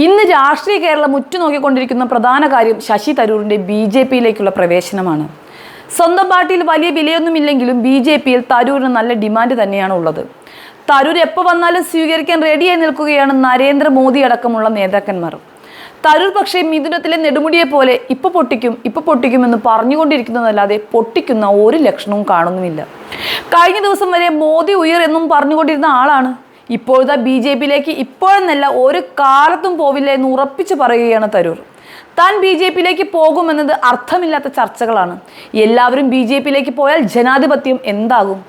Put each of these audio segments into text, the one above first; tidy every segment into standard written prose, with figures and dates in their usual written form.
ഇന്ന് രാഷ്ട്രീയ കേരളം ഉറ്റുനോക്കിക്കൊണ്ടിരിക്കുന്ന പ്രധാന കാര്യം ശശി തരൂരിന്റെ BJP-യിലേക്കുള്ള പ്രവേശനമാണ്. സ്വന്തം പാർട്ടിയിൽ വലിയ വിലയൊന്നുമില്ലെങ്കിലും BJP-യിൽ തരൂരിന് നല്ല ഡിമാൻഡ് തന്നെയാണ് ഉള്ളത്. തരൂർ എപ്പോൾ വന്നാലും സ്വീകരിക്കാൻ റെഡിയായി നിൽക്കുകയാണ് നരേന്ദ്രമോദി അടക്കമുള്ള നേതാക്കന്മാർ. തരൂർ പക്ഷേ മിഥുനത്തിലെ നെടുമുടിയെ പോലെ ഇപ്പൊ പൊട്ടിക്കുമെന്ന് പറഞ്ഞുകൊണ്ടിരിക്കുന്നതല്ലാതെ പൊട്ടിക്കുന്ന ഒരു ലക്ഷണവും കാണുന്നുമില്ല. കഴിഞ്ഞ ദിവസം വരെ മോദി ഉയർ എന്നും പറഞ്ഞുകൊണ്ടിരുന്ന ആളാണ്. ഇപ്പോഴത്തെ BJP-യിലേക്ക് ഇപ്പോഴെന്നല്ല ഒരു കാലത്തും പോവില്ല എന്ന് ഉറപ്പിച്ചു പറയുകയാണ് തരൂർ. താൻ BJP-യിലേക്ക് പോകുമെന്നത് അർത്ഥമില്ലാത്ത ചർച്ചകളാണ്. എല്ലാവരും BJP-യിലേക്ക് പോയാൽ ജനാധിപത്യം എന്താകും?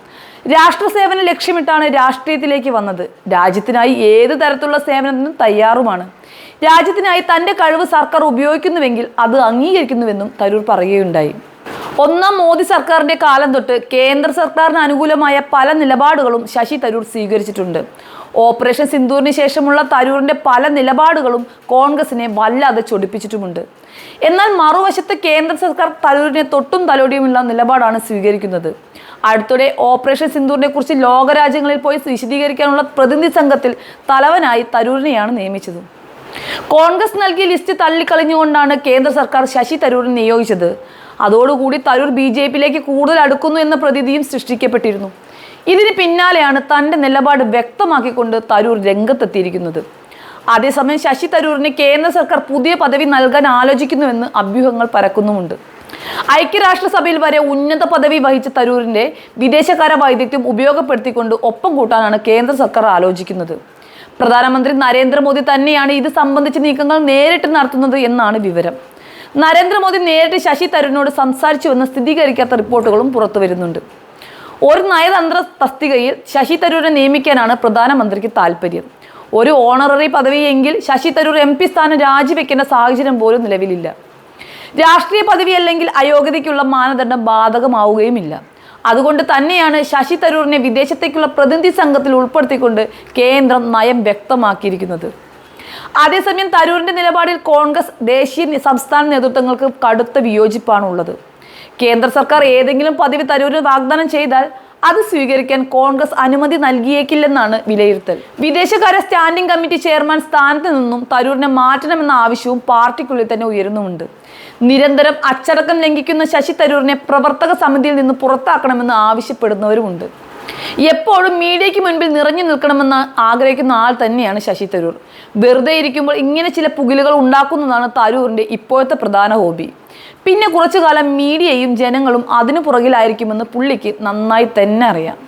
രാഷ്ട്രസേവനം ലക്ഷ്യമിട്ടാണ് രാഷ്ട്രീയത്തിലേക്ക് വന്നത്. രാജ്യത്തിനായി ഏത് തരത്തിലുള്ള സേവനത്തിനും തയ്യാറുമാണ്. രാജ്യത്തിനായി തൻ്റെ കഴിവ് സർക്കാർ ഉപയോഗിക്കുന്നുവെങ്കിൽ അത് അംഗീകരിക്കുന്നുവെന്നും തരൂർ പറയുകയുണ്ടായി. ഒന്നാം മോദി സർക്കാരിന്റെ കാലം തൊട്ട് കേന്ദ്ര സർക്കാരിന് അനുകൂലമായ പല നിലപാടുകളും ശശി തരൂർ സ്വീകരിച്ചിട്ടുണ്ട്. ഓപ്പറേഷൻ സിന്ദൂറിന് ശേഷമുള്ള തരൂരിന്റെ പല നിലപാടുകളും കോൺഗ്രസിനെ വല്ലാതെ ചൊടിപ്പിച്ചിട്ടുമുണ്ട്. എന്നാൽ മറുവശത്ത് കേന്ദ്ര സർക്കാർ തരൂരിനെ തൊട്ടും തലോടിയുമുള്ള നിലപാടാണ് സ്വീകരിക്കുന്നത്. അടുത്തിടെ ഓപ്പറേഷൻ സിന്ദൂറിനെ കുറിച്ച് ലോകരാജ്യങ്ങളിൽ പോയി വിശദീകരിക്കാനുള്ള പ്രതിനിധി സംഘത്തിൽ തലവനായി തരൂരിനെയാണ് നിയമിച്ചത്. കോൺഗ്രസ് നൽകിയ ലിസ്റ്റ് തള്ളിക്കളഞ്ഞുകൊണ്ടാണ് കേന്ദ്ര സർക്കാർ ശശി തരൂരിനെ നിയോഗിച്ചത്. അതോടുകൂടി തരൂർ BJP-യിലേക്ക് കൂടുതൽ അടുക്കുന്നു എന്ന പ്രതീതിയും സൃഷ്ടിക്കപ്പെട്ടിരുന്നു. ഇതിന് പിന്നാലെയാണ് തൻ്റെ നിലപാട് വ്യക്തമാക്കിക്കൊണ്ട് തരൂർ രംഗത്തെത്തിയിരിക്കുന്നത്. അതേസമയം ശശി തരൂരിന് കേന്ദ്ര സർക്കാർ പുതിയ പദവി നൽകാൻ ആലോചിക്കുന്നുവെന്ന് അഭ്യൂഹങ്ങൾ പരക്കുന്നുമുണ്ട്. ഐക്യരാഷ്ട്രസഭയിൽ വരെ ഉന്നത പദവി വഹിച്ച തരൂരിന്റെ വിദേശകാര്യ വൈദഗ്ധ്യം ഉപയോഗപ്പെടുത്തിക്കൊണ്ട് ഒപ്പം കൂട്ടാനാണ് കേന്ദ്ര സർക്കാർ ആലോചിക്കുന്നത്. പ്രധാനമന്ത്രി നരേന്ദ്രമോദി തന്നെയാണ് ഇത് സംബന്ധിച്ച നീക്കങ്ങൾ നേരിട്ട് നടത്തുന്നത് എന്നാണ് വിവരം. നരേന്ദ്രമോദി നേരിട്ട് ശശി തരൂരിനോട് സംസാരിച്ചുവെന്ന് സ്ഥിരീകരിക്കാത്ത റിപ്പോർട്ടുകളും പുറത്തു വരുന്നുണ്ട്. ഒരു നയതന്ത്ര തസ്തികയിൽ ശശി തരൂരിനെ നിയമിക്കാനാണ് പ്രധാനമന്ത്രിക്ക് താല്പര്യം. ഒരു ഓണററി പദവിയെങ്കിൽ ശശി തരൂർ MP സ്ഥാനം രാജിവെക്കേണ്ട സാഹചര്യം പോലും നിലവിലില്ല. രാഷ്ട്രീയ പദവി അല്ലെങ്കിൽ അയോഗ്യതയ്ക്കുള്ള മാനദണ്ഡം ബാധകമാവുകയുമില്ല. അതുകൊണ്ട് തന്നെയാണ് ശശി തരൂരിനെ വിദേശത്തേക്കുള്ള പ്രതിനിധി സംഘത്തിൽ ഉൾപ്പെടുത്തിക്കൊണ്ട് കേന്ദ്രം നയം വ്യക്തമാക്കിയിരിക്കുന്നത്. അതേസമയം തരൂരിന്റെ നിലപാടിൽ കോൺഗ്രസ് ദേശീയ സംസ്ഥാന നേതൃത്വങ്ങൾക്ക് കടുത്ത വിയോജിപ്പാണുള്ളത്. കേന്ദ്ര സർക്കാർ ഏതെങ്കിലും പദവി തരൂരിന് വാഗ്ദാനം ചെയ്താൽ അത് സ്വീകരിക്കാൻ കോൺഗ്രസ് അനുമതി നൽകിയേക്കില്ലെന്നാണ് വിലയിരുത്തൽ. വിദേശകാര്യ സ്റ്റാൻഡിംഗ് കമ്മിറ്റി ചെയർമാൻ സ്ഥാനത്ത് നിന്നും തരൂരിനെ മാറ്റണമെന്ന ആവശ്യവും പാർട്ടിക്കുള്ളിൽ തന്നെ ഉയരുന്നുമുണ്ട്. നിരന്തരം അച്ചടക്കം ലംഘിക്കുന്ന ശശി തരൂരിനെ പ്രവർത്തക സമിതിയിൽ നിന്ന് പുറത്താക്കണമെന്ന് ആവശ്യപ്പെടുന്നവരുമുണ്ട്. എപ്പോഴും മീഡിയയ്ക്ക് മുൻപിൽ നിറഞ്ഞു നിൽക്കണമെന്ന് ആഗ്രഹിക്കുന്ന ആൾ തന്നെയാണ് ശശി തരൂർ. വെറുതെ ഇരിക്കുമ്പോൾ ഇങ്ങനെ ചില പുകിലുകൾ ഉണ്ടാക്കുന്നതാണ് തരൂരിന്റെ ഇപ്പോഴത്തെ പ്രധാന ഹോബി. പിന്നെ കുറച്ചു കാലം മീഡിയയും ജനങ്ങളും അതിനു പുറകിലായിരിക്കുമെന്ന് പുള്ളിക്ക് നന്നായി തന്നെ അറിയാം.